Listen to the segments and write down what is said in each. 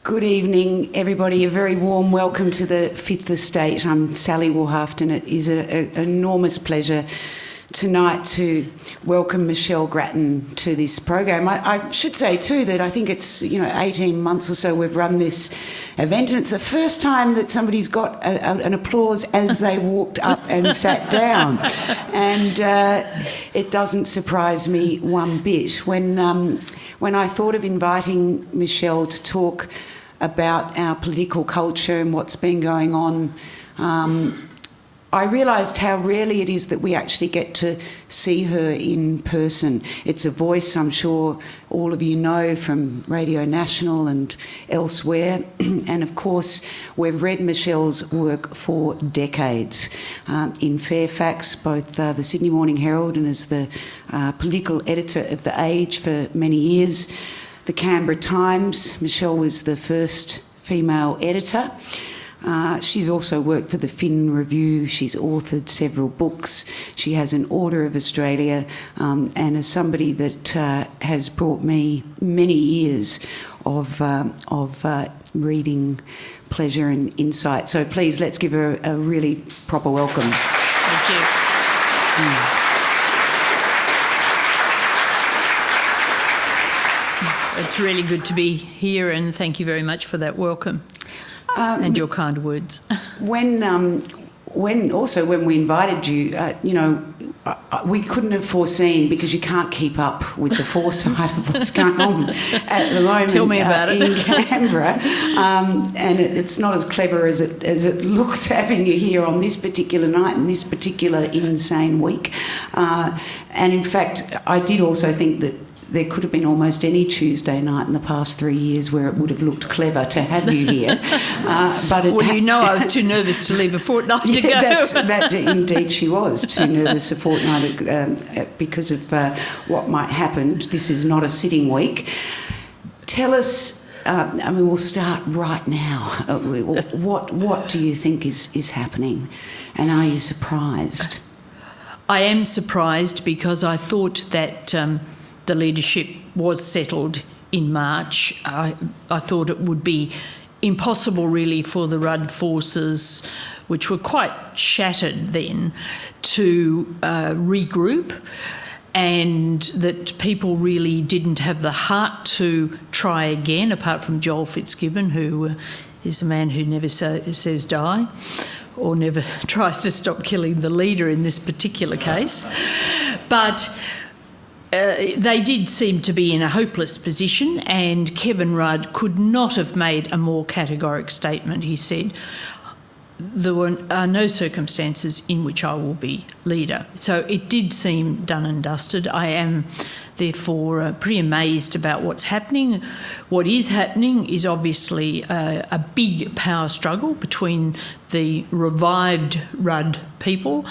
Good evening, everybody. A very warm welcome to the Fifth Estate. I'm Sally Warhaft, and it is an enormous pleasure tonight to welcome Michelle Grattan to this program. I should say too that I think it's 18 months or so we've run this event, and it's the first time that somebody's got an applause as they walked up and sat down, and it doesn't surprise me one bit. When I thought of inviting Michelle to talk about our political culture and what's been going on, I realised how rarely it is that we actually get to see her in person. It's a voice I'm sure all of you know from Radio National and elsewhere. And of course, we've read Michelle's work for decades in Fairfax, both the Sydney Morning Herald and as the political editor of The Age for many years. The Canberra Times, Michelle was the first female editor. She's also worked for the Fin Review. She's authored several books. She has an Order of Australia, and as somebody that has brought me many years of reading pleasure and insight. So please, let's give her a really proper welcome. Thank you. It's really good to be here, and thank you very much for that welcome and your kind words. When we invited you, we couldn't have foreseen, because you can't keep up with the foresight of what's going on at the moment. Tell me about it. In Canberra, and it's not as clever as it looks having you here on this particular night and this particular insane week. And in fact, I did also think that there could have been almost any Tuesday night in the past 3 years where it would have looked clever to have you here. But I was too nervous to leave a fortnight to go. That indeed she was too nervous a fortnight because of what might happen. This is not a sitting week. Tell us, we'll start right now. What do you think is happening, and are you surprised? I am surprised because I thought that the leadership was settled in March. I thought it would be impossible really for the Rudd forces, which were quite shattered then, to regroup, and that people really didn't have the heart to try again, apart from Joel Fitzgibbon, who is a man who never says die or never tries to stop killing the leader in this particular case. But they did seem to be in a hopeless position, and Kevin Rudd could not have made a more categoric statement. He said, there are no circumstances in which I will be leader. So it did seem done and dusted. I am therefore pretty amazed about what's happening. What is happening is obviously a big power struggle between the revived Rudd people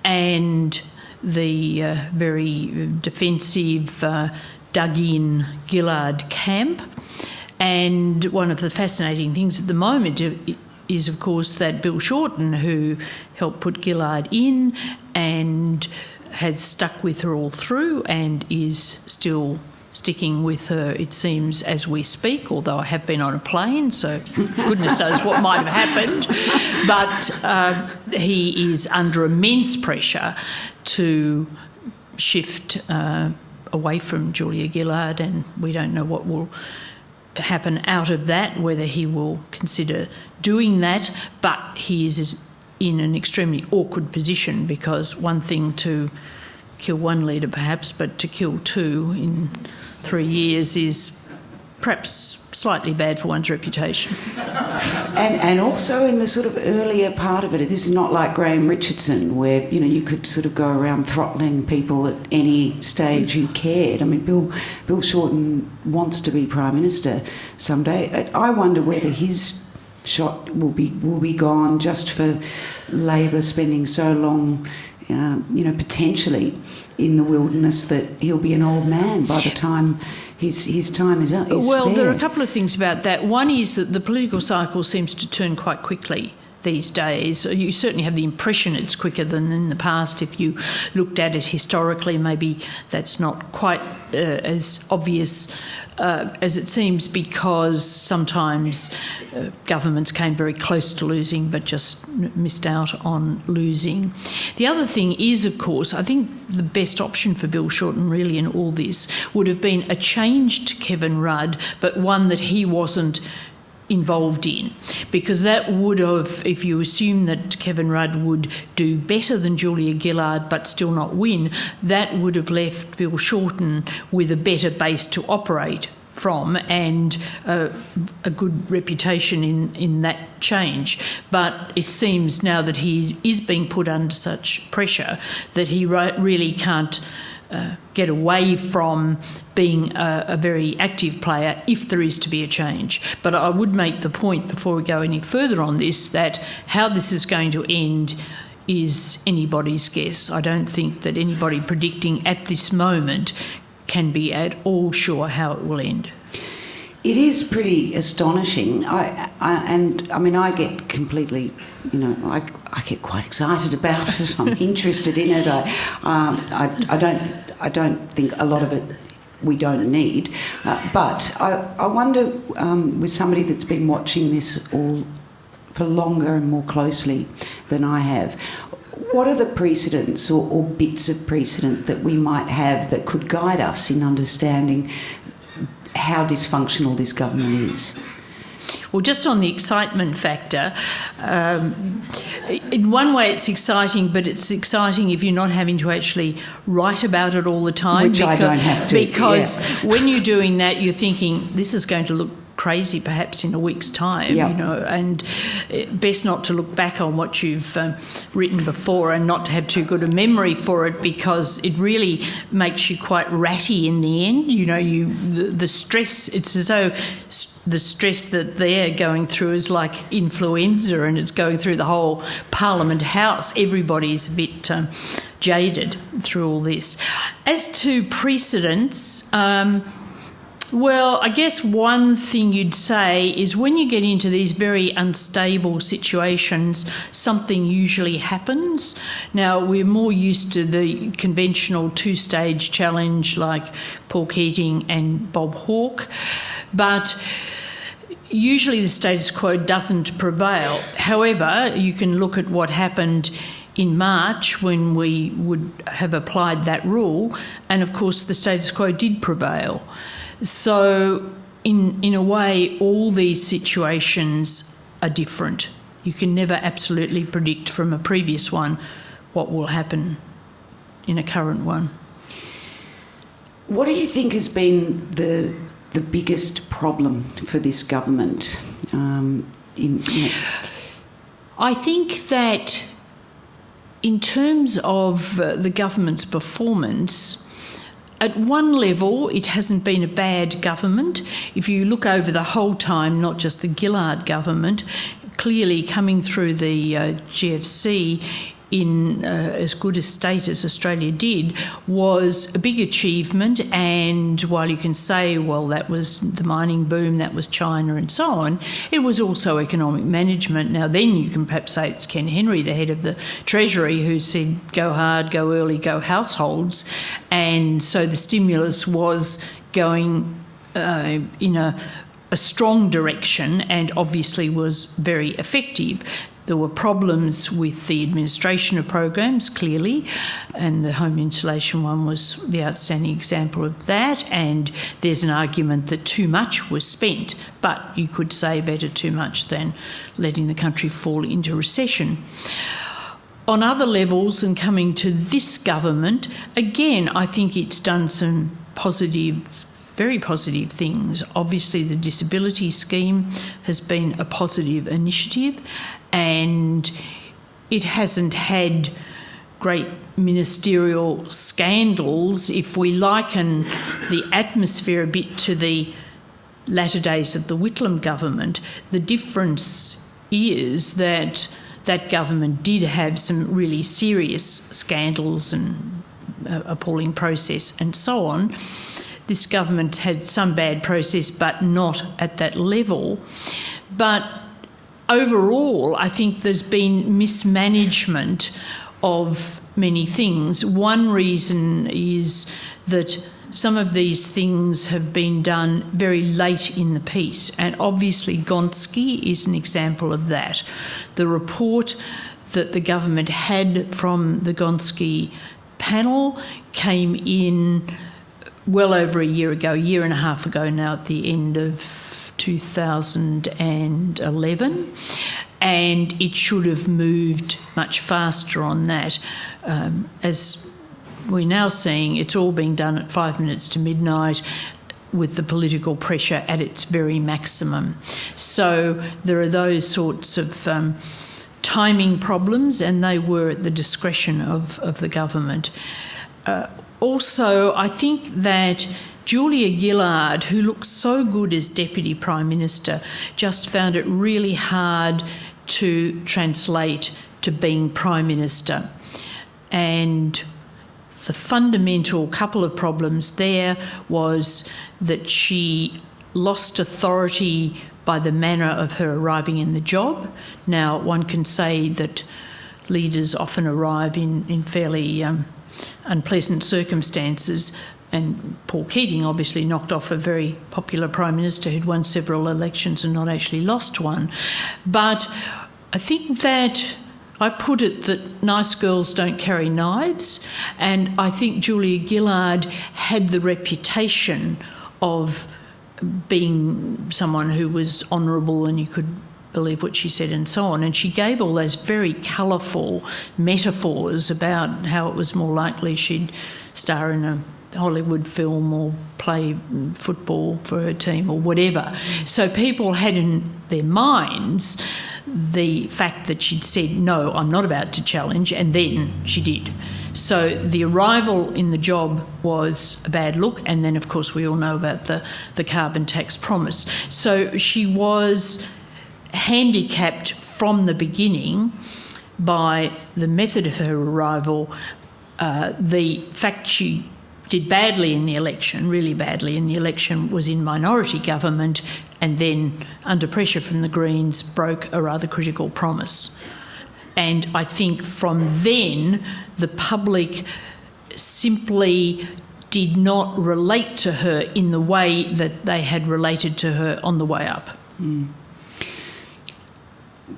and the very defensive, dug-in Gillard camp. And one of the fascinating things at the moment is, of course, that Bill Shorten, who helped put Gillard in and has stuck with her all through and is still sticking with her, it seems, as we speak, although I have been on a plane, so goodness knows what might have happened. But he is under immense pressure to shift away from Julia Gillard, and we don't know what will happen out of that, whether he will consider doing that. But he is in an extremely awkward position, because one thing to kill one leader perhaps, but to kill two in 3 years is perhaps slightly bad for one's reputation. And also in the sort of earlier part of it, this is not like Graham Richardson, where you could sort of go around throttling people at any stage you cared. I mean, Bill Shorten wants to be Prime Minister someday. I wonder whether his shot will be gone just for Labor spending so long, potentially in the wilderness, that he'll be an old man by the time his time is up. Well, there are a couple of things about that. One is that the political cycle seems to turn quite quickly these days. You certainly have the impression it's quicker than in the past. If you looked at it historically, maybe that's not quite as obvious as it seems, because sometimes governments came very close to losing but just missed out on losing. The other thing is, of course, I think the best option for Bill Shorten really in all this would have been a changed Kevin Rudd, but one that he wasn't involved in, because that would have, if you assume that Kevin Rudd would do better than Julia Gillard but still not win, that would have left Bill Shorten with a better base to operate from and a good reputation in that change. But it seems now that he is being put under such pressure that he really can't get away from being a very active player if there is to be a change. But I would make the point, before we go any further on this, that how this is going to end is anybody's guess. I don't think that anybody predicting at this moment can be at all sure how it will end. It is pretty astonishing. I get completely, I get quite excited about it. I'm interested in it. I don't think a lot of it we don't need. But I wonder, with somebody that's been watching this all for longer and more closely than I have, what are the precedents or bits of precedent that we might have that could guide us in understanding how dysfunctional this government is? Well, just on the excitement factor, in one way it's exciting, but it's exciting if you're not having to actually write about it all the time. Which I don't have to. Because when you're doing that, you're thinking, this is going to look crazy perhaps in a week's time, yep. And best not to look back on what you've written before and not to have too good a memory for it, because it really makes you quite ratty in the end. The stress, it's as though the stress that they're going through is like influenza, and it's going through the whole Parliament House. Everybody's a bit jaded through all this. As to precedents, well, I guess one thing you'd say is when you get into these very unstable situations, something usually happens. Now, we're more used to the conventional two-stage challenge like Paul Keating and Bob Hawke, but usually the status quo doesn't prevail. However, you can look at what happened in March when we would have applied that rule, and of course the status quo did prevail. So, in a way, all these situations are different. You can never absolutely predict from a previous one what will happen in a current one. What do you think has been the biggest problem for this government? I think that in terms of the government's performance, at one level, it hasn't been a bad government. If you look over the whole time, not just the Gillard government, clearly coming through the GFC in as good a state as Australia did was a big achievement. And while you can say, well, that was the mining boom, that was China and so on, it was also economic management. Now then you can perhaps say it's Ken Henry, the head of the Treasury, who said go hard, go early, go households. And so the stimulus was going in a strong direction and obviously was very effective. There were problems with the administration of programs, clearly, and the home insulation one was the outstanding example of that, and there's an argument that too much was spent, but you could say better too much than letting the country fall into recession. On other levels, and coming to this government, again, I think it's done some very positive things. Obviously, the disability scheme has been a positive initiative, and it hasn't had great ministerial scandals. If we liken the atmosphere a bit to the latter days of the Whitlam government, the difference is that that government did have some really serious scandals and appalling process and so on. This government had some bad process, but not at that level. But overall, I think there's been mismanagement of many things. One reason is that some of these things have been done very late in the piece, and obviously Gonski is an example of that. The report that the government had from the Gonski panel came in well over a year ago, a year and a half ago now, at the end of 2011, and it should have moved much faster on that. As we're now seeing, it's all being done at 5 minutes to midnight with the political pressure at its very maximum. So there are those sorts of timing problems, and they were at the discretion of the government. Also, I think that Julia Gillard, who looks so good as Deputy Prime Minister, just found it really hard to translate to being Prime Minister. And the fundamental couple of problems there was that she lost authority by the manner of her arriving in the job. Now, one can say that leaders often arrive in fairly unpleasant circumstances, and Paul Keating obviously knocked off a very popular Prime Minister who'd won several elections and not actually lost one. But I think that I put it that nice girls don't carry knives, and I think Julia Gillard had the reputation of being someone who was honourable and you could believe what she said and so on, and she gave all those very colourful metaphors about how it was more likely she'd star in a Hollywood film or play football for her team or whatever. So people had in their minds the fact that she'd said, no, I'm not about to challenge, and then she did. So the arrival in the job was a bad look, and then, of course, we all know about the carbon tax promise. So she was handicapped from the beginning by the method of her arrival, the fact she did badly in the election, really badly in the election, was in minority government, and then, under pressure from the Greens, broke a rather critical promise. And I think from then, the public simply did not relate to her in the way that they had related to her on the way up. Mm.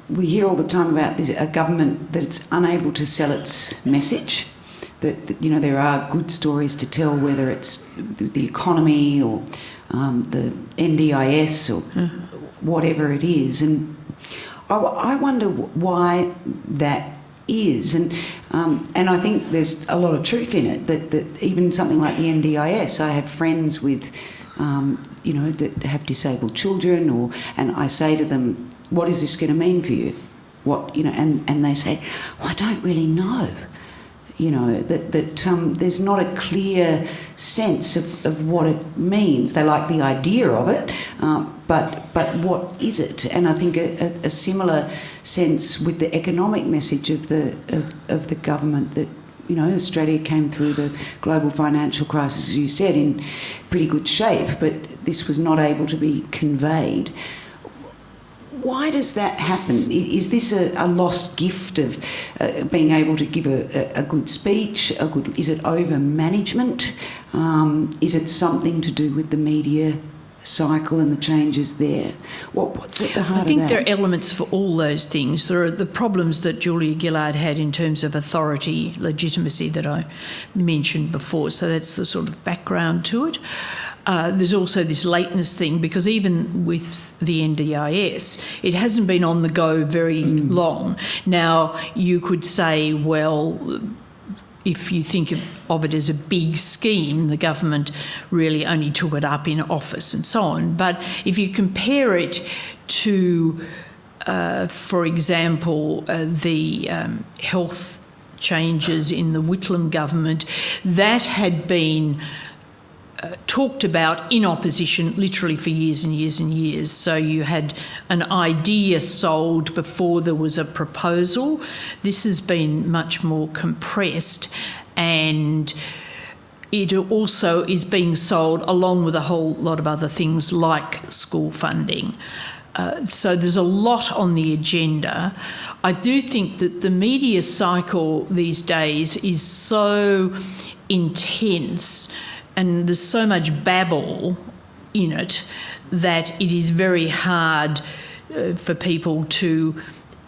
We hear all the time about this, a government that's unable to sell its message. That you know, there are good stories to tell, whether it's the economy or the NDIS or whatever it is, and I wonder why that is, and I think there's a lot of truth in it. That even something like the NDIS, I have friends with that have disabled children, and I say to them, "What is this going to mean for you?" And they say, "Well, I don't really know." There's not a clear sense of what it means. They like the idea of it, but what is it? And I think a similar sense with the economic message of the government, that Australia came through the global financial crisis, as you said, in pretty good shape, but this was not able to be conveyed. Why does that happen? Is this a lost gift of being able to give a good speech? Is it over-management? Is it something to do with the media cycle and the changes there? What's at the heart of that? I think there are elements for all those things. There are the problems that Julia Gillard had in terms of authority, legitimacy that I mentioned before, so that's the sort of background to it. There's also this lateness thing, because even with the NDIS, it hasn't been on the go very long. Now, you could say, well, if you think of it as a big scheme, the government really only took it up in office and so on. But if you compare it to, for example, the health changes in the Whitlam government, that had been talked about in opposition literally for years and years and years. So you had an idea sold before there was a proposal. This has been much more compressed, and it also is being sold along with a whole lot of other things like school funding. So there's a lot on the agenda. I do think that the media cycle these days is so intense and there's so much babble in it that it is very hard for people to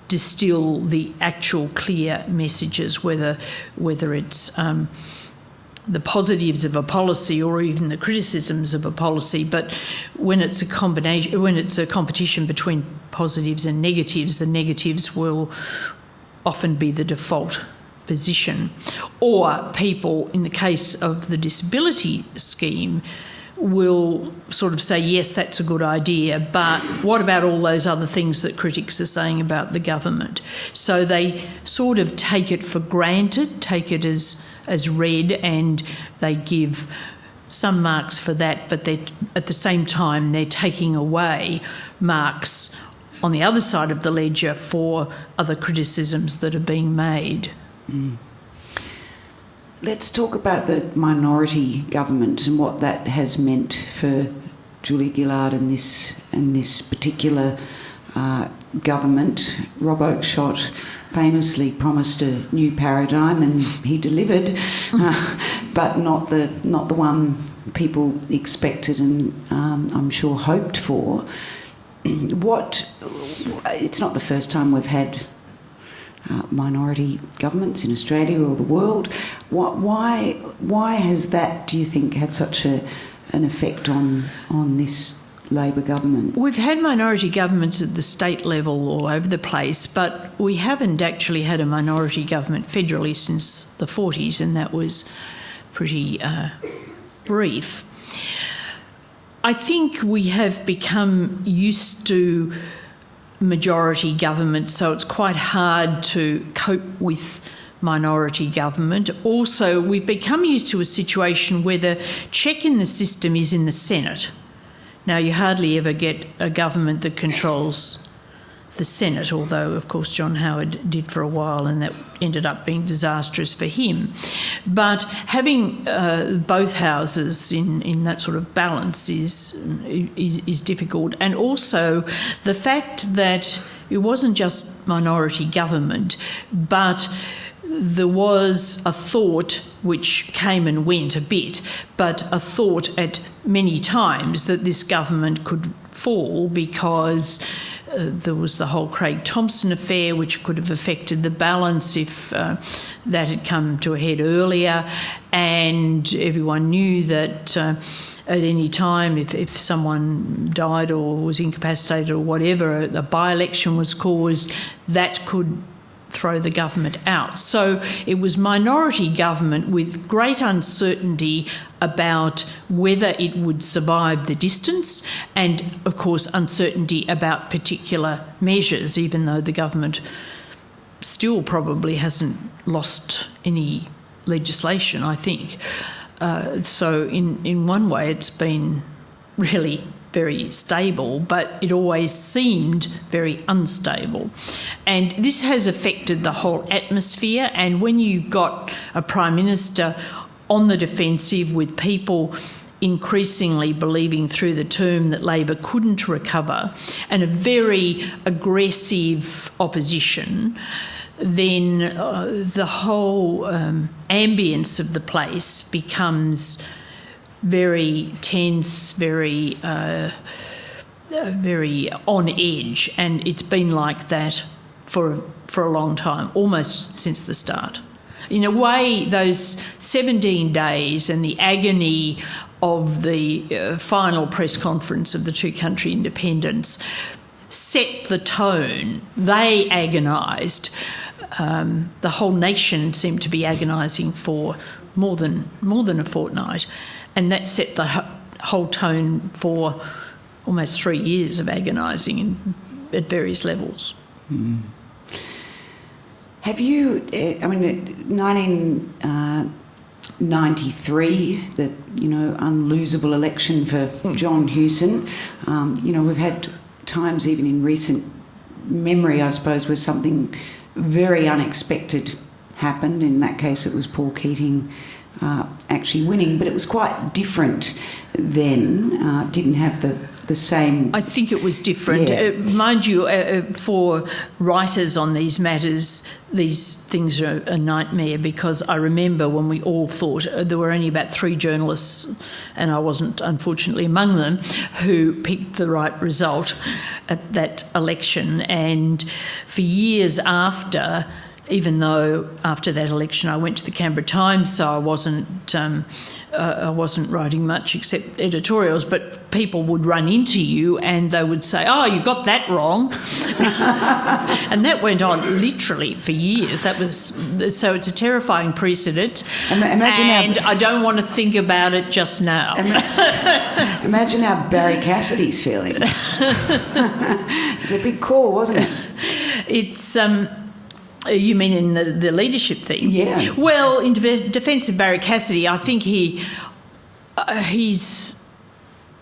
distill the actual clear messages, whether it's the positives of a policy or even the criticisms of a policy. But when it's a competition between positives and negatives, the negatives will often be the default position. Or people, in the case of the disability scheme, will sort of say, yes, that's a good idea, but what about all those other things that critics are saying about the government? So they sort of take it for granted, take it as read, and they give some marks for that, but at the same time they're taking away marks on the other side of the ledger for other criticisms that are being made. Mm. Let's talk about the minority government and what that has meant for Julia Gillard and this particular government. Rob Oakeshott famously promised a new paradigm, and he delivered, but not the one people expected and I'm sure hoped for. It's not the first time we've had minority governments in Australia or the world. Why has that, do you think, had such an effect on this Labor government? We've had minority governments at the state level all over the place, but we haven't actually had a minority government federally since the 40s, and that was pretty brief. I think we have become used to majority government, so it's quite hard to cope with minority government. Also, we've become used to a situation where the check in the system is in the Senate. Now, you hardly ever get a government that controls the Senate, although, of course, John Howard did for a while, and that ended up being disastrous for him. But having both houses in that sort of balance is difficult. And also the fact that it wasn't just minority government, but there was a thought, which came and went a bit, but a thought at many times that this government could fall because there was the whole Craig Thompson affair, which could have affected the balance if that had come to a head earlier. And everyone knew that at any time, if someone died or was incapacitated or whatever, a by-election was caused, that could throw the government out. So it was minority government with great uncertainty about whether it would survive the distance, and of course uncertainty about particular measures, even though the government still probably hasn't lost any legislation, I think. So in one way it's been really very stable, but it always seemed very unstable. And this has affected the whole atmosphere, and when you've got a Prime Minister on the defensive with people increasingly believing through the term that Labor couldn't recover, and a very aggressive opposition, then the whole ambience of the place becomes very tense, very on edge, and it's been like that for a long time, almost since the start. In a way, those 17 days and the agony of the final press conference of the two-country independence set the tone. They agonised. The whole nation seemed to be agonising for more than a fortnight. And that set the whole tone for almost 3 years of agonising at various levels. Mm. Have you, 1993, the, unlosable election for John Hewson, we've had times even in recent memory, I suppose, where something very unexpected happened. In that case, it was Paul Keating actually winning, but it was quite different then. Didn't have the the same? I think it was different. Yeah. Mind you, for writers on these matters, these things are a nightmare, because I remember when we all thought there were only about 3 journalists, and I wasn't unfortunately among them, who picked the right result at that election. And for years after, even though after that election I went to the Canberra Times, so I wasn't writing much except editorials, but people would run into you and they would say, "Oh, you got that wrong." And that went on literally for years. So it's a terrifying precedent. And I don't want to think about it just now. Imagine how Barry Cassidy's feeling. It's a big call, wasn't it? It's... You mean in the leadership thing? Yeah. Well, in defence of Barry Cassidy, I think he's...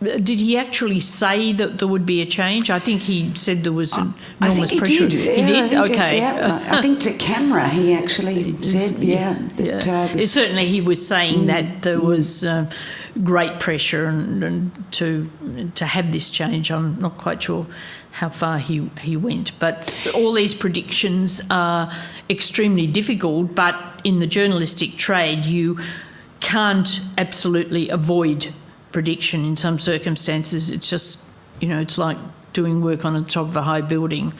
Did he actually say that there would be a change? I think he said there was enormous pressure. He did. He did? Okay. I think to camera he actually said, certainly he was saying that there was great pressure and to have this change. I'm not quite sure how far he went. But all these predictions are extremely difficult, but in the journalistic trade you can't absolutely avoid prediction in some circumstances. It's just, it's like doing work on the top of a high building.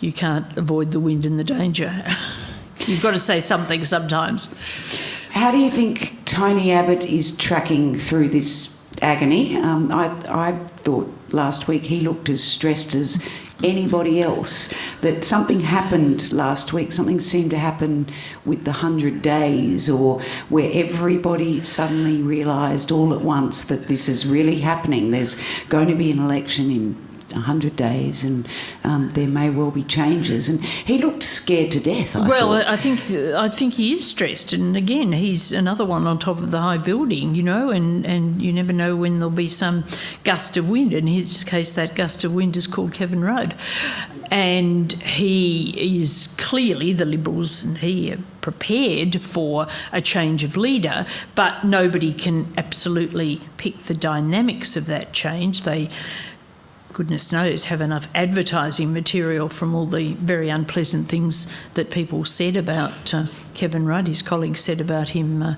You can't avoid the wind and the danger. You've got to say something sometimes. How do you think Tony Abbott is tracking through this agony? I thought last week he looked as stressed as anybody else. That something happened last week, something seemed to happen with the 100 days, or where everybody suddenly realised all at once that this is really happening. There's going to be an election in 100 days and there may well be changes, and he looked scared to death. I thought. I think he is stressed, and again he's another one on top of the high building, and you never know when there'll be some gust of wind. In his case, that gust of wind is called Kevin Rudd, and he is clearly, the Liberals and he are prepared for a change of leader, but nobody can absolutely pick the dynamics of that change. They, goodness knows, have enough advertising material from all the very unpleasant things that people said about Kevin Rudd, his colleagues said about him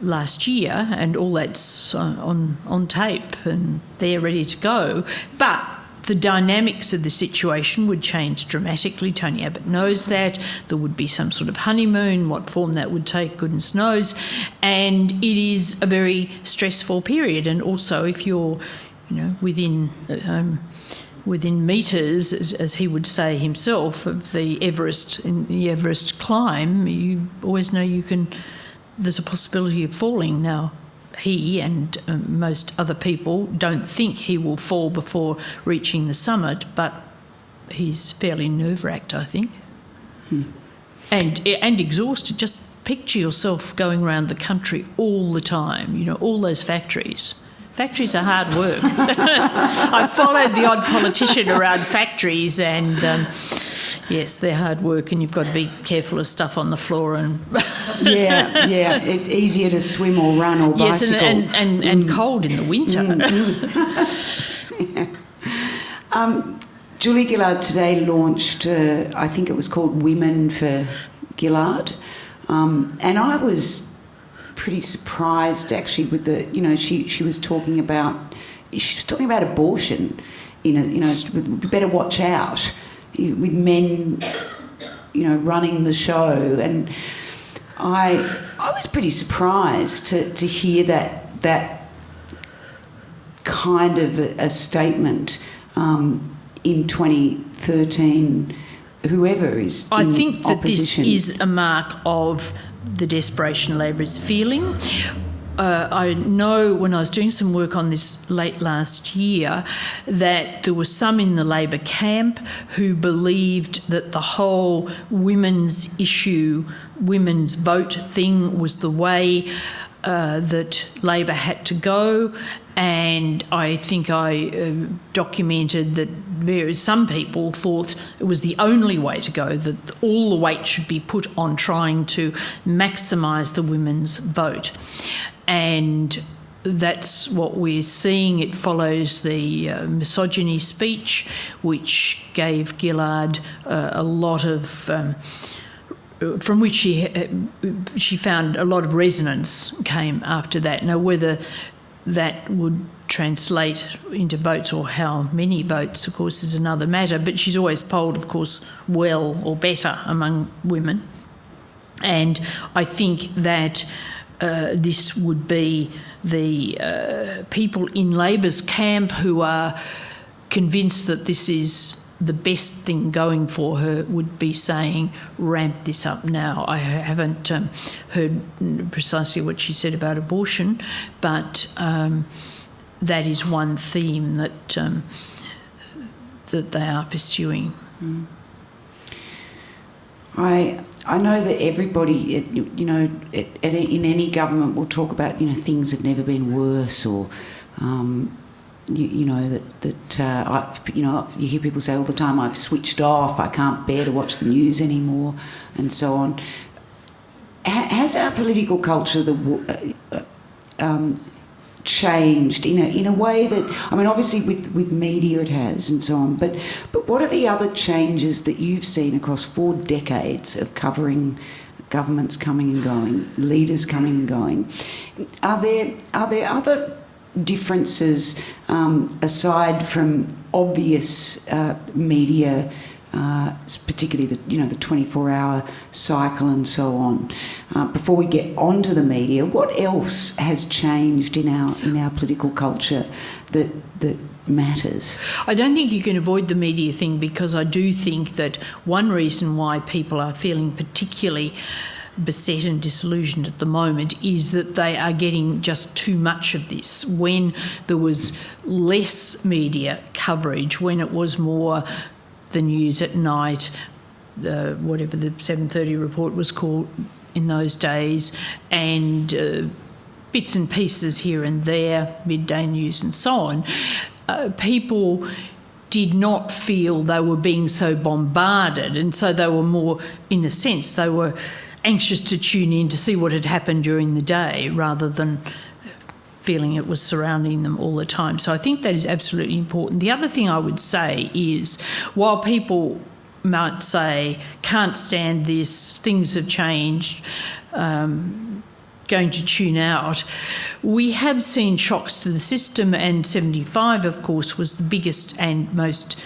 last year, and all that's on tape and they're ready to go. But the dynamics of the situation would change dramatically. Tony Abbott knows that. There would be some sort of honeymoon. What form that would take, goodness knows. And it is a very stressful period. And also if you're within metres, as he would say himself, of the Everest climb, you always know there's a possibility of falling. Now, he and most other people don't think he will fall before reaching the summit, but he's fairly nerve-wracked, I think. And exhausted. Just picture yourself going around the country all the time, all those factories. Factories are hard work. I followed the odd politician around factories, and yes, they're hard work, and you've got to be careful of stuff on the floor. And it's easier to swim or run or bicycle. Yes, and cold in the winter. Julie Gillard today launched, I think it was called Women for Gillard, and I was pretty surprised actually with she was talking about abortion. We better watch out with men, running the show, and I was pretty surprised to hear that kind of a statement in 2013. Whoever is I think that opposition. This is a mark of the desperation Labor is feeling. I know when I was doing some work on this late last year that there were some in the Labor camp who believed that the whole women's issue, women's vote thing was the way that Labor had to go, and I think I documented that some people thought it was the only way to go, that all the weight should be put on trying to maximise the women's vote. And that's what we're seeing. It follows the misogyny speech, which gave Gillard a lot of, from which she found a lot of resonance came after that. Now, whether that would translate into votes or how many votes, of course, is another matter. But she's always polled, of course, well or better among women. And I think that this would be the people in Labor's camp who are convinced that this is the best thing going for her would be saying, ramp this up now. I haven't heard precisely what she said about abortion, but that is one theme that they are pursuing. Mm. I know that everybody, in any government will talk about, things have never been worse, or, you hear people say all the time, I've switched off, I can't bear to watch the news anymore, and so on. Has our political culture changed in a way that, obviously with media it has and so on, but what are the other changes that you've seen across 4 decades of covering governments coming and going, leaders coming and going? Are there other differences aside from obvious media, particularly the 24-hour cycle and so on? Before we get onto the media, what else has changed in our political culture that matters? I don't think you can avoid the media thing, because I do think that one reason why people are feeling particularly beset and disillusioned at the moment is that they are getting just too much of this. When there was less media coverage, when it was more the news at night, whatever the 7:30 report was called in those days, and bits and pieces here and there, midday news and so on, people did not feel they were being so bombarded, and so they were more, in a sense, they were anxious to tune in to see what had happened during the day rather than feeling it was surrounding them all the time. So I think that is absolutely important. The other thing I would say is, while people might say, can't stand this, things have changed, going to tune out, we have seen shocks to the system, and 75, of course, was the biggest and most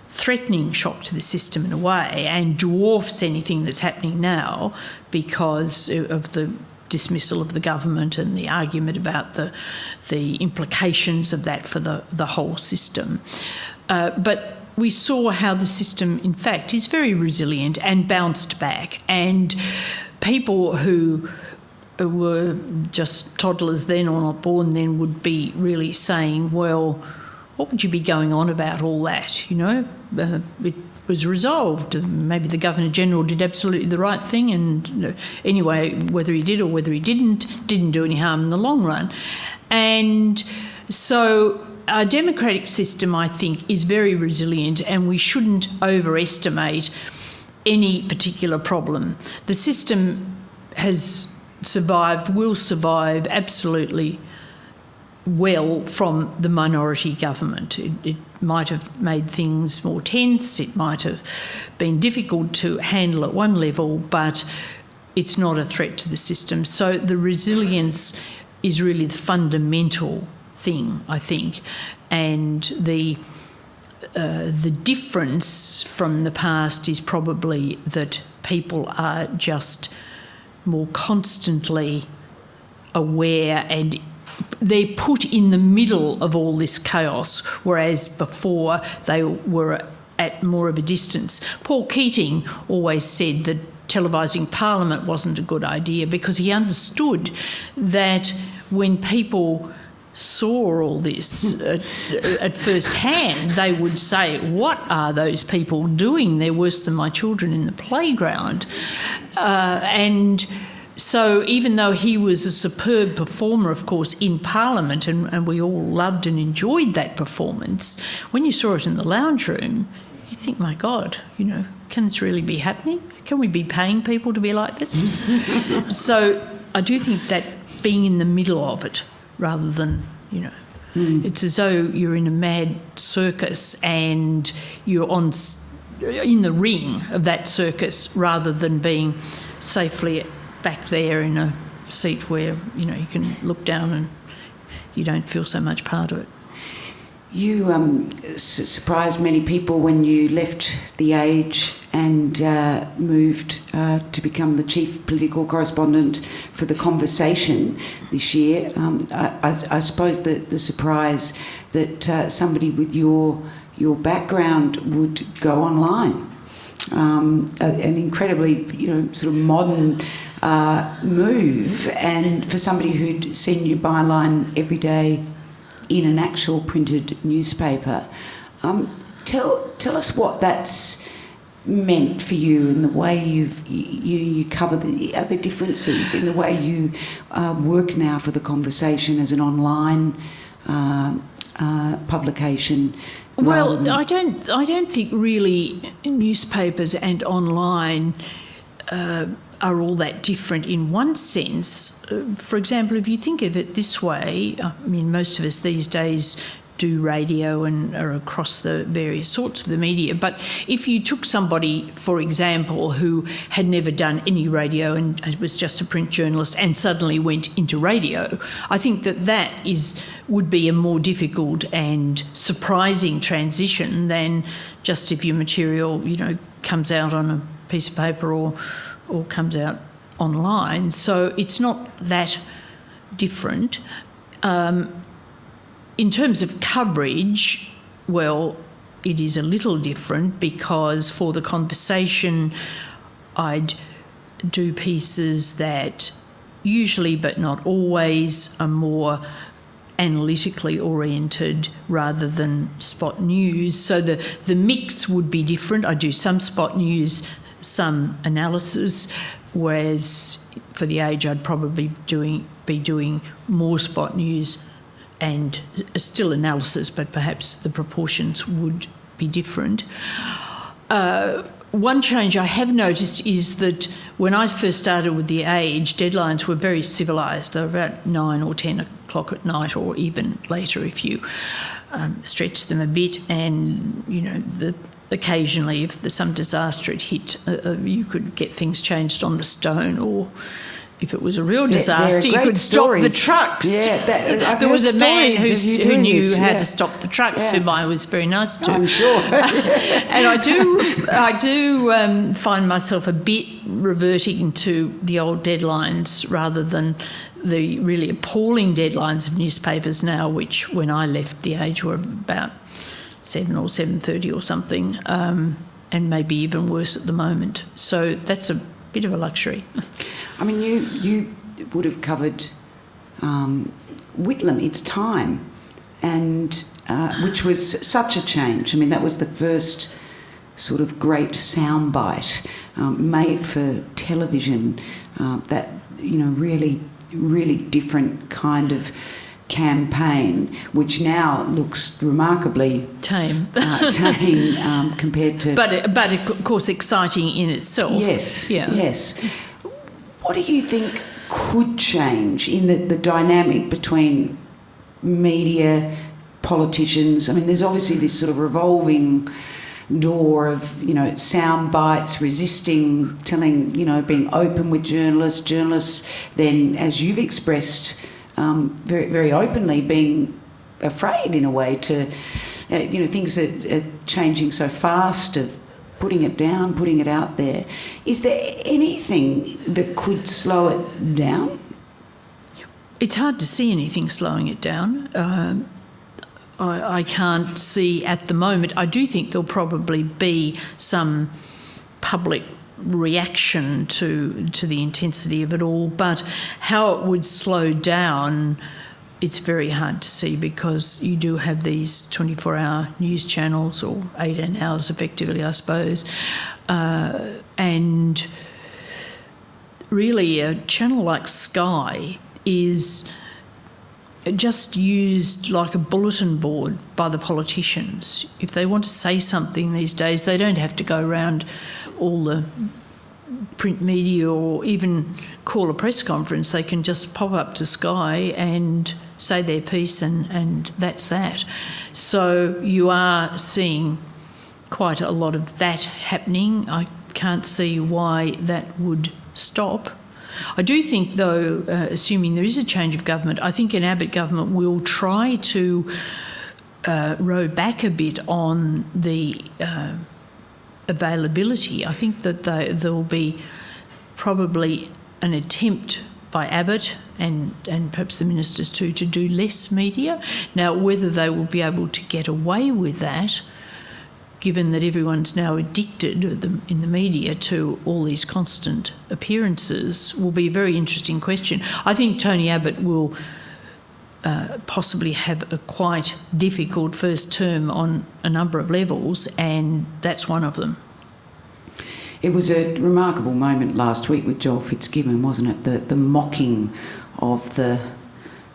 threatening shock to the system in a way, and dwarfs anything that's happening now because of the dismissal of the government and the argument about the implications of that for the whole system. But we saw how the system, in fact, is very resilient and bounced back, and people who were just toddlers then or not born then would be really saying, well, what would you be going on about all that? It was resolved. Maybe the Governor-General did absolutely the right thing, and anyway, whether he did or whether he didn't do any harm in the long run. And so our democratic system, I think, is very resilient, and we shouldn't overestimate any particular problem. The system has survived, will survive absolutely well from the minority government. It might have made things more tense, it might have been difficult to handle at one level, but it's not a threat to the system. So the resilience is really the fundamental thing, I think, and the difference from the past is probably that people are just more constantly aware, and they're put in the middle of all this chaos, whereas before they were at more of a distance. Paul Keating always said that televising Parliament wasn't a good idea, because he understood that when people saw all this at first hand, they would say, what are those people doing? They're worse than my children in the playground. And so even though he was a superb performer, of course, in Parliament, and we all loved and enjoyed that performance, when you saw it in the lounge room, you think, my God, can this really be happening? Can we be paying people to be like this? So I do think that being in the middle of it rather than, It's as though you're in a mad circus and you're in the ring of that circus rather than being safely back there in a seat where, you can look down and you don't feel so much part of it. You surprised many people when you left The Age and moved to become the chief political correspondent for The Conversation this year. I suppose the surprise that somebody with your background would go online. An incredibly, sort of modern move, and for somebody who'd seen you byline every day in an actual printed newspaper. Tell us what that's meant for you and the way you cover the differences in the way you work now for The Conversation as an online publication. Well, I don't think really newspapers and online are all that different in one sense. For example, if you think of it this way, most of us these days do radio and are across the various sorts of the media, but if you took somebody, for example, who had never done any radio and was just a print journalist and suddenly went into radio, I think that would be a more difficult and surprising transition than just if your material, comes out on a piece of paper or comes out online. So it's not that different. In terms of coverage, well, it is a little different because for The Conversation, I'd do pieces that usually, but not always, are more analytically oriented rather than spot news. So the mix would be different. I do some spot news, some analysis, whereas for The Age I'd probably be doing more spot news and still analysis, but perhaps the proportions would be different. One change I have noticed is that when I first started with The Age, deadlines were very civilised. They were about 9 or 10 o'clock at night, or even later if you stretched them a bit, and, occasionally, if there's some disaster had hit, you could get things changed on the stone, or if it was a real disaster, you could stop the trucks. Yeah, there was a man who knew how to stop the trucks, whom I was very nice to. I'm sure. And I do find myself a bit reverting to the old deadlines rather than the really appalling deadlines of newspapers now, which when I left The Age were about 7 or 7:30 or something, and maybe even worse at the moment. So that's a bit of a luxury. You would have covered Whitlam, its time, and which was such a change. That was the first sort of great soundbite made for television. That really, really different kind of campaign, which now looks remarkably tame compared to... But of course exciting in itself. Yes, yeah. Yes. What do you think could change in the dynamic between media, politicians? There's obviously this sort of revolving door of, sound bites, resisting, telling, being open with journalists, then, as you've expressed very, very openly, being afraid in a way to, things that are changing so fast, of putting it down, putting it out there. Is there anything that could slow it down? It's hard to see anything slowing it down. I can't see at the moment. I do think there'll probably be some public reaction to the intensity of it all, but how it would slow down, it's very hard to see, because you do have these 24-hour news channels, or 18 hours effectively, I suppose, and really a channel like Sky is just used like a bulletin board by the politicians. If they want to say something these days, they don't have to go around all the print media or even call a press conference. They can just pop up to Sky and say their piece and that's that. So you are seeing quite a lot of that happening. I can't see why that would stop. I do think, though, assuming there is a change of government, I think an Abbott government will try to row back a bit on the availability. I think that there will be probably an attempt by Abbott and perhaps the ministers too to do less media. Now, whether they will be able to get away with that, given that everyone's now addicted in the media to all these constant appearances, will be a very interesting question. I think Tony Abbott will possibly have a quite difficult first term on a number of levels, and that's one of them. It was a remarkable moment last week with Joel Fitzgibbon, wasn't it? The mocking of the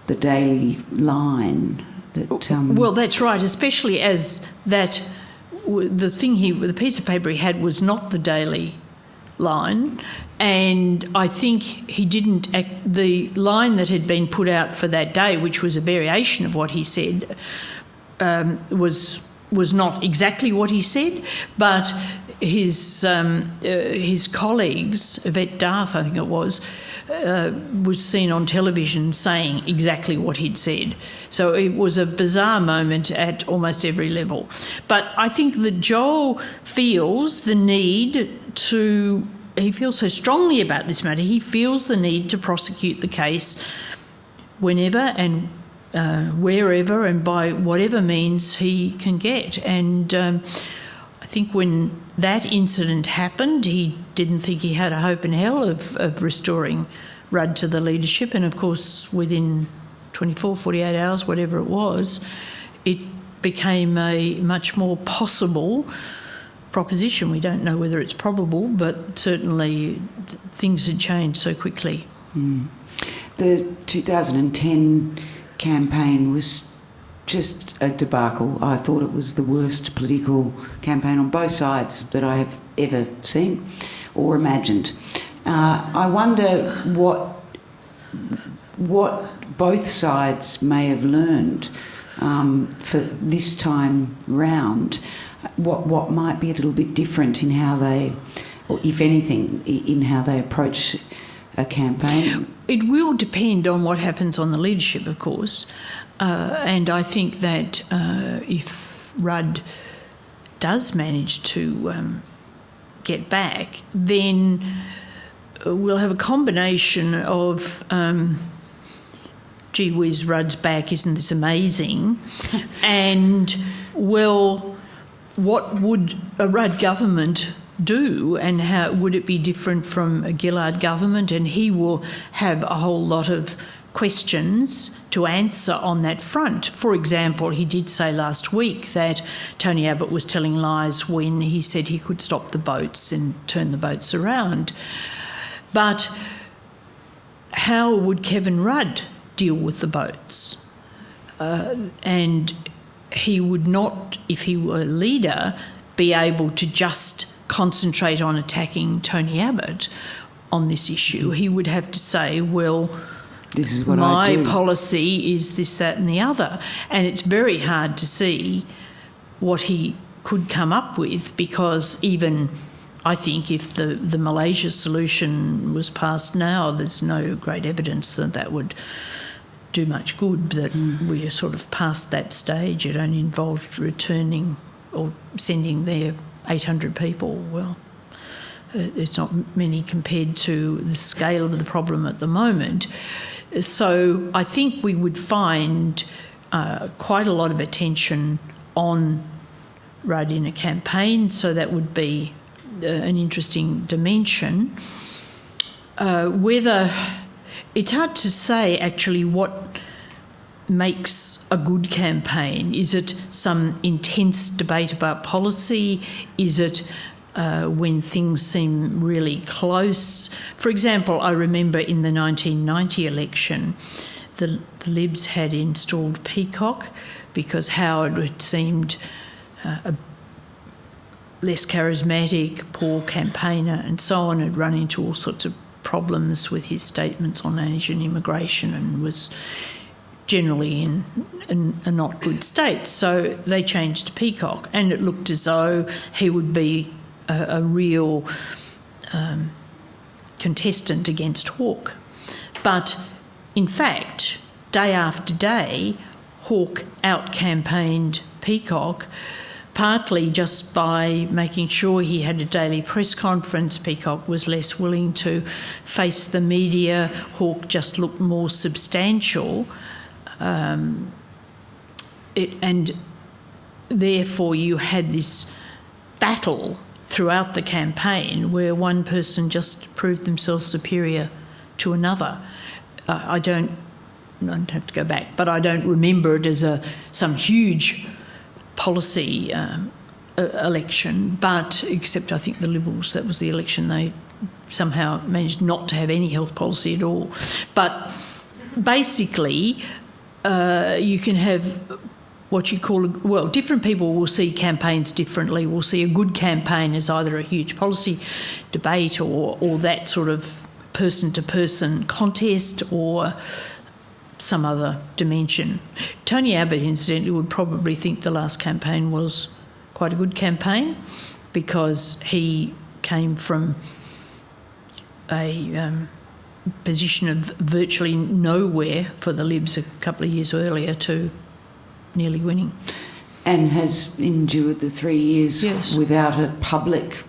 Daily Line. Well, that's right, especially as that the piece of paper he had was not the Daily Line, and I think he didn't the line that had been put out for that day, which was a variation of what he said, was not exactly what he said, but his colleagues, Yvette Darth, I think it was seen on television saying exactly what he'd said. So it was a bizarre moment at almost every level. But I think that Joel feels the need to, he feels so strongly about this matter, he feels the need to prosecute the case whenever and wherever and by whatever means he can get. And I think when that incident happened, he didn't think he had a hope in hell of restoring Rudd to the leadership. And, of course, within 24, 48 hours, whatever it was, it became a much more possible proposition. We don't know whether it's probable, but certainly things had changed so quickly. The 2010 campaign was just a debacle. I thought it was the worst political campaign on both sides that I have ever seen or imagined. I wonder what both sides may have learned for this time round, what might be a little bit different in how they, or if anything, in how they approach a campaign. It will depend on what happens on the leadership, of course. And I think that if Rudd does manage to get back, then we'll have a combination of, gee whiz, Rudd's back, isn't this amazing? And, well, what would a Rudd government do, and how would it be different from a Gillard government? And he will have a whole lot of questions to answer on that front. For example, he did say last week that Tony Abbott was telling lies when he said he could stop the boats and turn the boats around. But how would Kevin Rudd deal with the boats? And he would not, if he were a leader, be able to just concentrate on attacking Tony Abbott on this issue. He would have to say, well, this is what my I do. policy is this, that and the other. And it's very hard to see what he could come up with, because even, I think, if the Malaysia solution was passed now, there's no great evidence that that would do much good, that we are sort of past that stage. It only involved returning or sending there 800 people. Well, it's not many compared to the scale of the problem at the moment. So I think we would find quite a lot of attention on Rudd in a campaign, so that would be an interesting dimension. Whether it's hard to say actually what makes a good campaign. Is it some intense debate about policy? Is it when things seem really close? For example, I remember in the 1990 election, the Libs had installed Peacock because Howard had seemed a less charismatic, poor campaigner and so on, had run into all sorts of problems with his statements on Asian immigration and was generally in a not good state. So they changed to Peacock, and it looked as though he would be a real contestant against Hawke. But in fact, day after day, Hawke out-campaigned Peacock, partly just by making sure he had a daily press conference. Peacock was less willing to face the media. Hawke just looked more substantial. And therefore you had this battle throughout the campaign where one person just proved themselves superior to another. I don't have to go back, but I don't remember it as some huge policy election, but except I think the Liberals, that was the election, they somehow managed not to have any health policy at all. But basically, you can have what you call, different people will see campaigns differently. We'll see a good campaign as either a huge policy debate or that sort of person-to-person contest or some other dimension. Tony Abbott, incidentally, would probably think the last campaign was quite a good campaign because he came from a position of virtually nowhere for the Libs a couple of years earlier to nearly winning. And has endured the 3 years without a public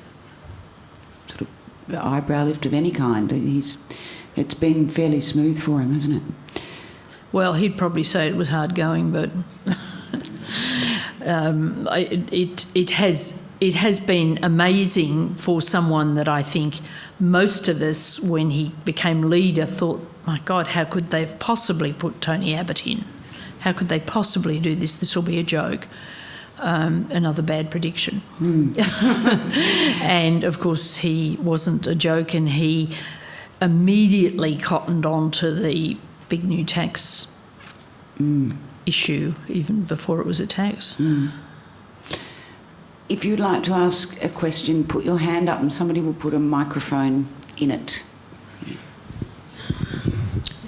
sort of eyebrow lift of any kind. It's been fairly smooth for him, hasn't it? Well, he'd probably say it was hard going, but it has been amazing for someone that I think most of us, when he became leader, thought, my God, how could they have possibly put Tony Abbott in? How could they possibly do this? This will be a joke. Another bad prediction. And, of course, he wasn't a joke, and he immediately cottoned on to the big new tax issue, even before it was a tax. If you'd like to ask a question, put your hand up and somebody will put a microphone in it.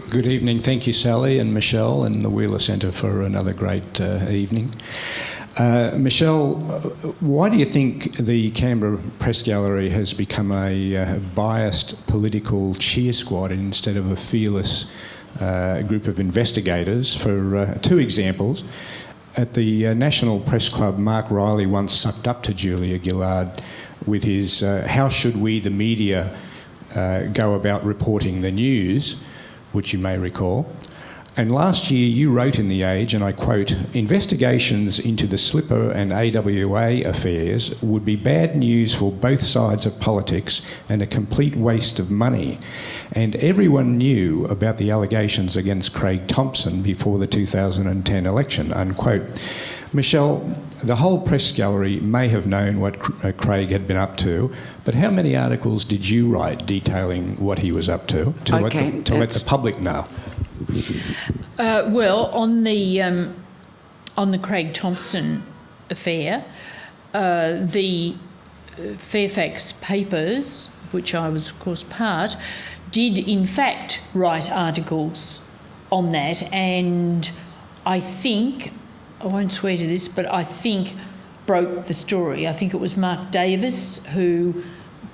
Good evening. Thank you, Sally and Michelle and the Wheeler Centre for another great evening. Michelle, why do you think the Canberra Press Gallery has become a biased political cheer squad instead of a fearless group of investigators? For two examples, at the National Press Club, Mark Riley once sucked up to Julia Gillard with his how should we, the media, go about reporting the news, which you may recall. And last year you wrote in The Age, and I quote, investigations into the Slipper and AWA affairs would be bad news for both sides of politics and a complete waste of money. And everyone knew about the allegations against Craig Thompson before the 2010 election, unquote. Michelle, the whole press gallery may have known what Craig had been up to, but how many articles did you write detailing what he was up to let the public know? Well, on the Craig Thompson affair, the Fairfax papers, of which I was, of course, part, did in fact write articles on that, and I think, I won't swear to this, but I think broke the story. I think it was Mark Davis who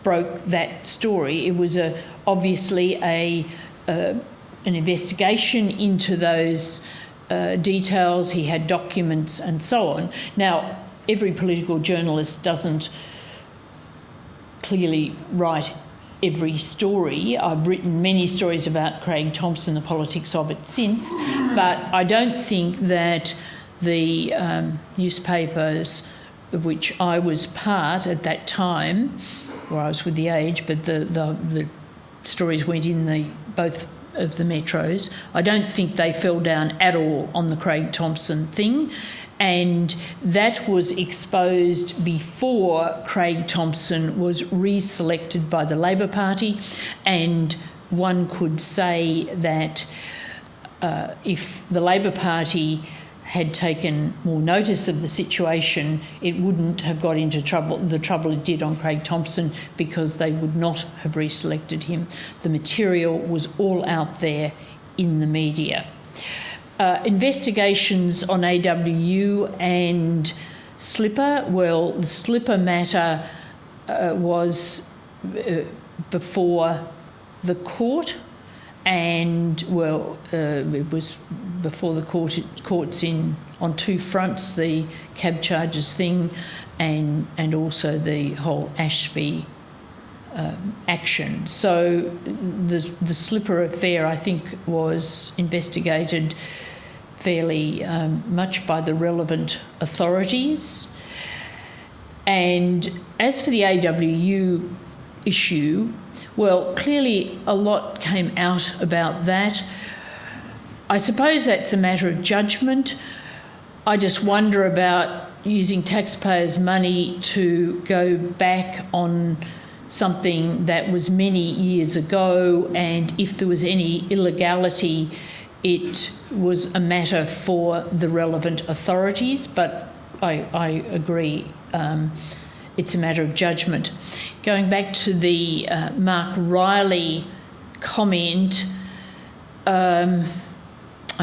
broke that story. It was obviously an investigation into those details. He had documents and so on. Now, every political journalist doesn't clearly write every story. I've written many stories about Craig Thompson, the politics of it since, but I don't think that the newspapers of which I was part at that time, where I was with The Age, but the stories went in both of the metros, I don't think they fell down at all on the Craig Thompson thing, and that was exposed before Craig Thompson was reselected by the Labor Party, and one could say that if the Labor Party had taken more notice of the situation, it wouldn't have got into the trouble it did on Craig Thompson, because they would not have reselected him. The material was all out there in the media. Investigations on AWU and Slipper. Well, the Slipper matter was before the court, and it was before the courts on two fronts: the cab charges thing, and also the whole Ashby action. So the Slipper affair, I think, was investigated fairly much by the relevant authorities. And as for the AWU issue, well, clearly a lot came out about that. I suppose that's a matter of judgment. I just wonder about using taxpayers' money to go back on something that was many years ago, and if there was any illegality, it was a matter for the relevant authorities. But I agree, it's a matter of judgment. Going back to the Mark Riley comment, I'm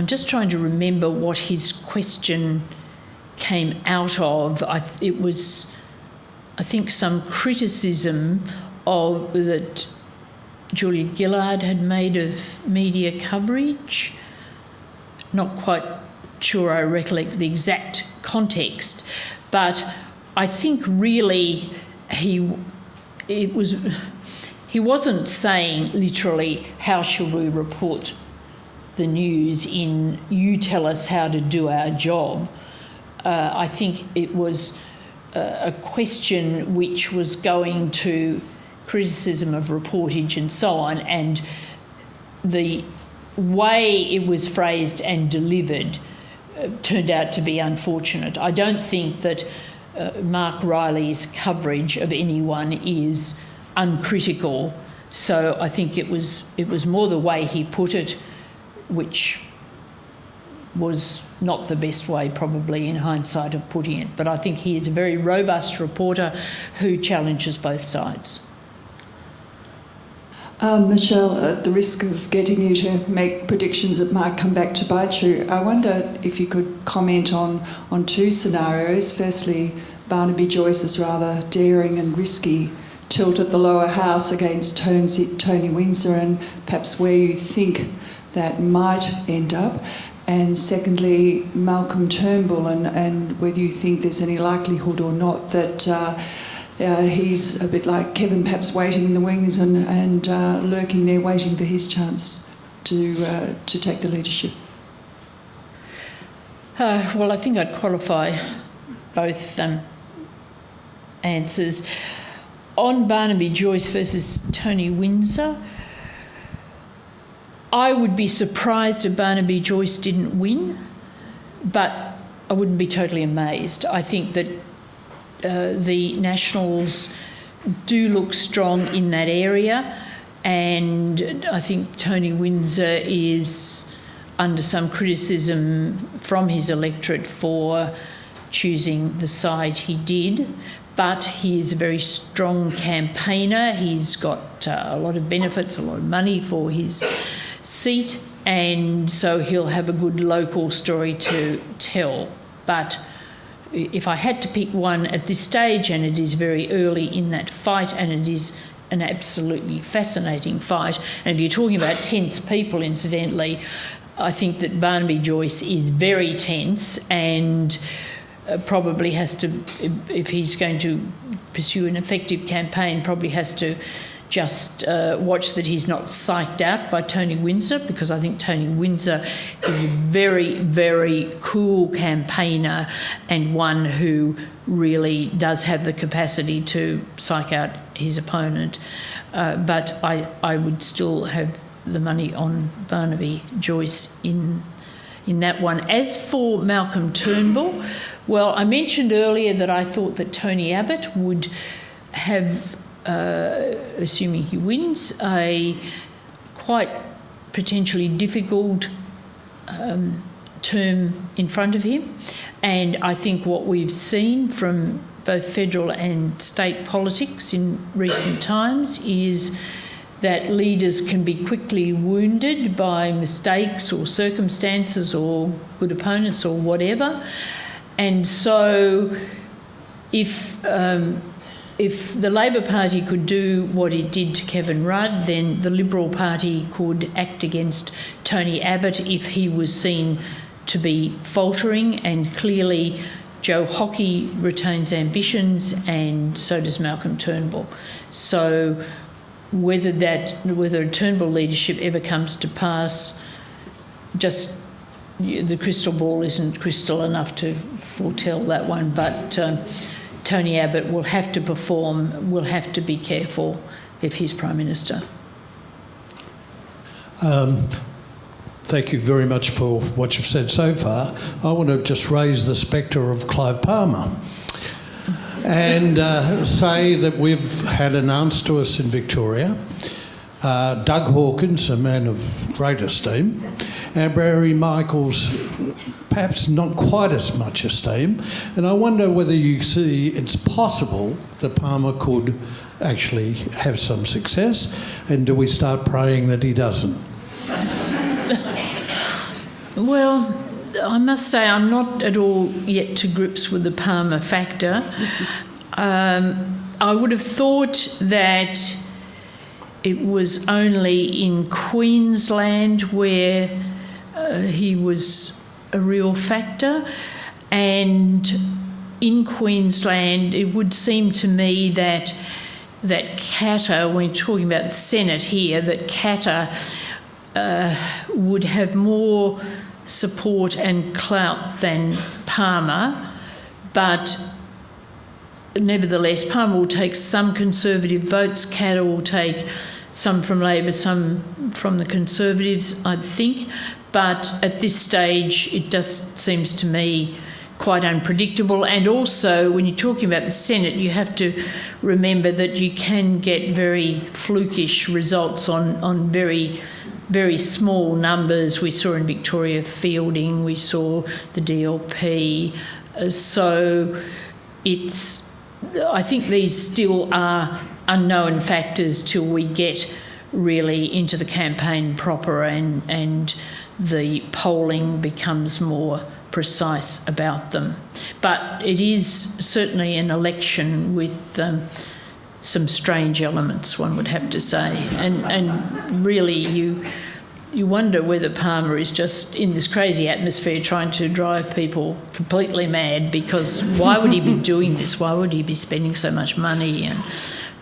just trying to remember what his question came out of. It was, I think, some criticism of that Julia Gillard had made of media coverage. Not quite sure I recollect the exact context, but I think really he wasn't saying literally, how shall we report the news in you tell us how to do our job. I think it was a question which was going to criticism of reportage and so on, and the way it was phrased and delivered turned out to be unfortunate. I don't think that Mark Riley's coverage of anyone is uncritical, so I think it was more the way he put it, which was not the best way probably in hindsight of putting it. But I think he is a very robust reporter who challenges both sides. Michelle, at the risk of getting you to make predictions that might come back to bite you, I wonder if you could comment on two scenarios. Firstly, Barnaby Joyce's rather daring and risky tilt at the lower house against Tony Windsor, and perhaps where you think that might end up. And secondly, Malcolm Turnbull, and whether you think there's any likelihood or not that he's a bit like Kevin, perhaps waiting in the wings and lurking there, waiting for his chance to take the leadership. Well, I think I'd qualify both answers. On Barnaby Joyce versus Tony Windsor, I would be surprised if Barnaby Joyce didn't win, but I wouldn't be totally amazed. I think that the Nationals do look strong in that area, and I think Tony Windsor is under some criticism from his electorate for choosing the side he did, but he is a very strong campaigner. He's got a lot of benefits, a lot of money for his seat, and so he'll have a good local story to tell. But if I had to pick one at this stage, and it is very early in that fight, and it is an absolutely fascinating fight, and if you're talking about tense people, incidentally, I think that Barnaby Joyce is very tense and probably has to, if he's going to pursue an effective campaign, probably has to just watch that he's not psyched out by Tony Windsor, because I think Tony Windsor is a very, very cool campaigner and one who really does have the capacity to psych out his opponent. But I would still have the money on Barnaby Joyce in that one. As for Malcolm Turnbull, well, I mentioned earlier that I thought that Tony Abbott would have, assuming he wins, a quite potentially difficult term in front of him. And I think what we've seen from both federal and state politics in recent times is that leaders can be quickly wounded by mistakes or circumstances or good opponents or whatever. And so if the Labor Party could do what it did to Kevin Rudd, then the Liberal Party could act against Tony Abbott if he was seen to be faltering, and clearly Joe Hockey retains ambitions, and so does Malcolm Turnbull. So whether Turnbull leadership ever comes to pass, just the crystal ball isn't crystal enough to foretell that one, but Tony Abbott will have to perform, will have to be careful if he's Prime Minister. Thank you very much for what you've said so far. I want to just raise the spectre of Clive Palmer and say that we've had announced to us in Victoria Doug Hawkins, a man of great esteem, and Barry Michaels, perhaps not quite as much esteem. And I wonder whether you see it's possible that Palmer could actually have some success, and do we start praying that he doesn't? Well, I must say I'm not at all yet to grips with the Palmer factor. I would have thought that it was only in Queensland where he was a real factor, and in Queensland it would seem to me that Katter, when talking about the Senate here, that Katter would have more support and clout than Palmer, but nevertheless Palmer will take some Conservative votes, Katter will take some from Labor, some from the Conservatives, I think, but at this stage it just seems to me quite unpredictable. And also, when you're talking about the Senate, you have to remember that you can get very flukish results on very, very small numbers. We saw in Victoria Fielding, we saw the DLP. So I think these still are unknown factors till we get really into the campaign proper and the polling becomes more precise about them. But it is certainly an election with some strange elements, one would have to say. And really you wonder whether Palmer is just in this crazy atmosphere trying to drive people completely mad, because why would he be doing this? Why would he be spending so much money?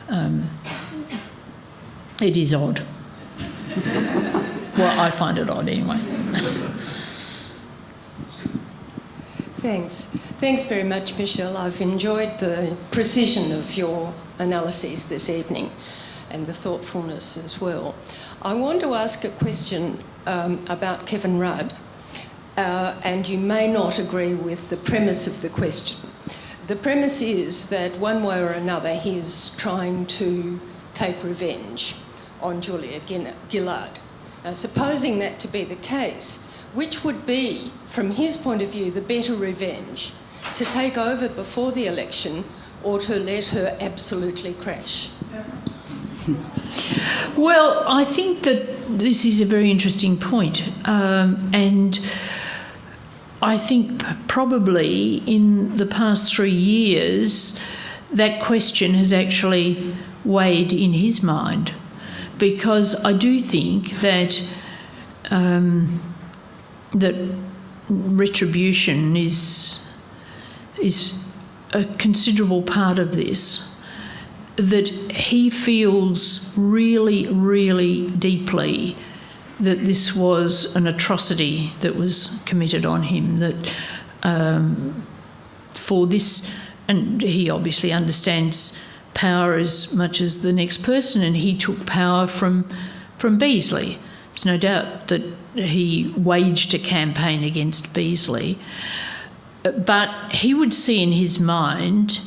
And it is odd. Well, I find it odd anyway. Thanks. Thanks very much, Michelle. I've enjoyed the precision of your analyses this evening and the thoughtfulness as well. I want to ask a question about Kevin Rudd, and you may not agree with the premise of the question. The premise is that one way or another he is trying to take revenge on Julia Gillard. Supposing that to be the case, which would be, from his point of view, the better revenge, to take over before the election or to let her absolutely crash? Well, I think that this is a very interesting point, and I think probably in the past 3 years that question has actually weighed in his mind, because I do think that that retribution is a considerable part of this, that he feels really, really deeply that this was an atrocity that was committed on him, that for this, and he obviously understands power as much as the next person, and he took power from Beazley. There's no doubt that he waged a campaign against Beazley, but he would see in his mind,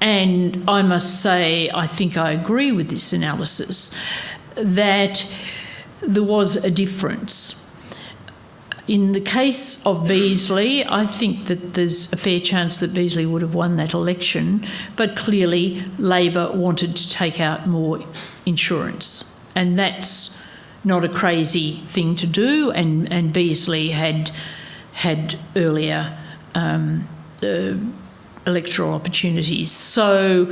and I must say I think I agree with this analysis, that there was a difference. In the case of Beazley, I think that there's a fair chance that Beazley would have won that election, but clearly Labor wanted to take out more insurance. and that's not a crazy thing to do. And Beazley had earlier electoral opportunities, so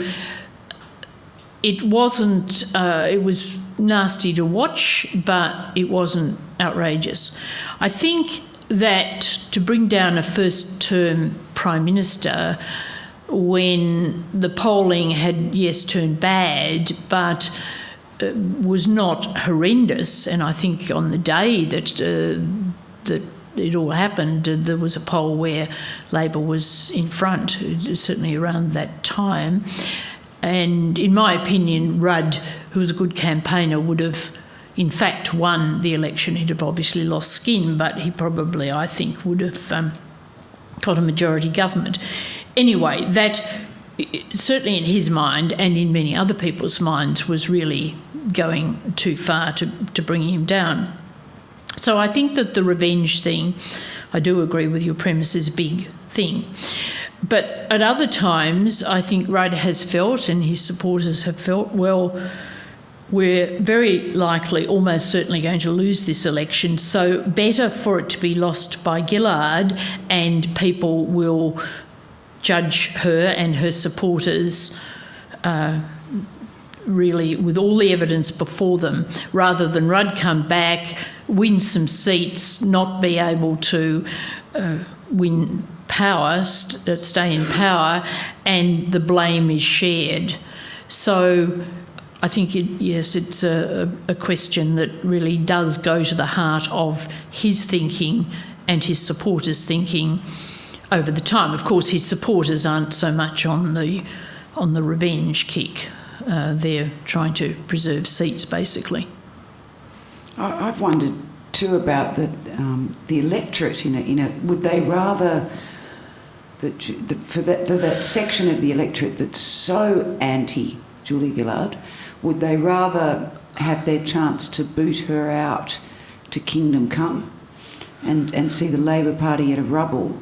it wasn't. It was nasty to watch, but it wasn't outrageous. I think that to bring down a first-term Prime Minister when the polling had, yes, turned bad, but was not horrendous, and I think on the day that it all happened, there was a poll where Labor was in front, certainly around that time. And in my opinion, Rudd, who was a good campaigner, would have in fact won the election. He'd have obviously lost skin, but he probably, I think, would have got a majority government. Anyway, that certainly in his mind and in many other people's minds was really going too far to bring him down. So I think that the revenge thing, I do agree with your premise, is a big thing. But at other times, I think Rudd has felt, and his supporters have felt, well, we're very likely, almost certainly going to lose this election, so better for it to be lost by Gillard, and people will judge her and her supporters really with all the evidence before them, rather than Rudd come back, win some seats, not be able to win power, stay in power, and the blame is shared. So I think, it's a question that really does go to the heart of his thinking and his supporters' thinking over the time. Of course, his supporters aren't so much on the revenge kick. They're trying to preserve seats, basically. I've wondered too about the electorate. Would they rather for that section of the electorate that's so anti Julia Gillard, would they rather have their chance to boot her out to Kingdom Come and see the Labor Party at a rabble,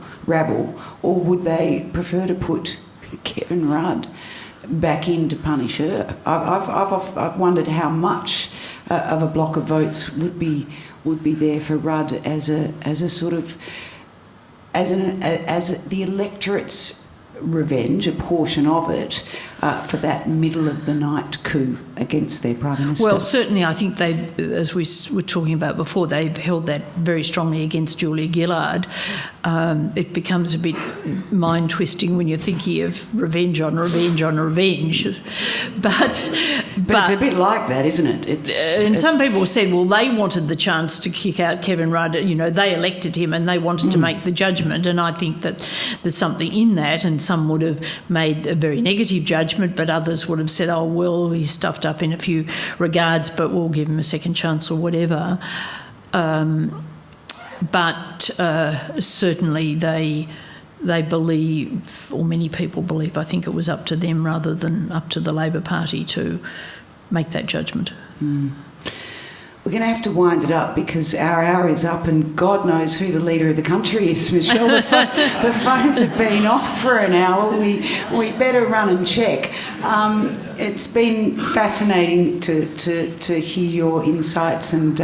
or would they prefer to put Kevin Rudd back in to punish her? I've wondered how much of a block of votes would be there for Rudd as the electorate's revenge, a portion of it, for that middle of the night coup against their Prime Minister. Well, certainly I think they, as we were talking about before, they've held that very strongly against Julia Gillard. It becomes a bit mind-twisting when you're thinking of revenge on revenge on revenge. But it's a bit like that, isn't it? Some people said, well, they wanted the chance to kick out Kevin Rudd. They elected him and they wanted to make the judgment, and I think that there's something in that, and some would have made a very negative judgment, but others would have said, oh, well, he stuffed up in a few regards, but we'll give him a second chance or whatever. But certainly they believe, or many people believe, I think it was up to them rather than up to the Labor Party to make that judgment. We're going to have to wind it up because our hour is up, and God knows who the leader of the country is, Michelle. The phones have been off for an hour. We better run and check. It's been fascinating to hear your insights, and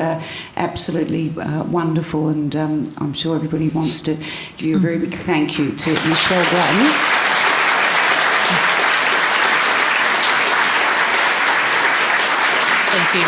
absolutely wonderful. And I'm sure everybody wants to give you a very big thank you to Michelle Grattan. Thank you.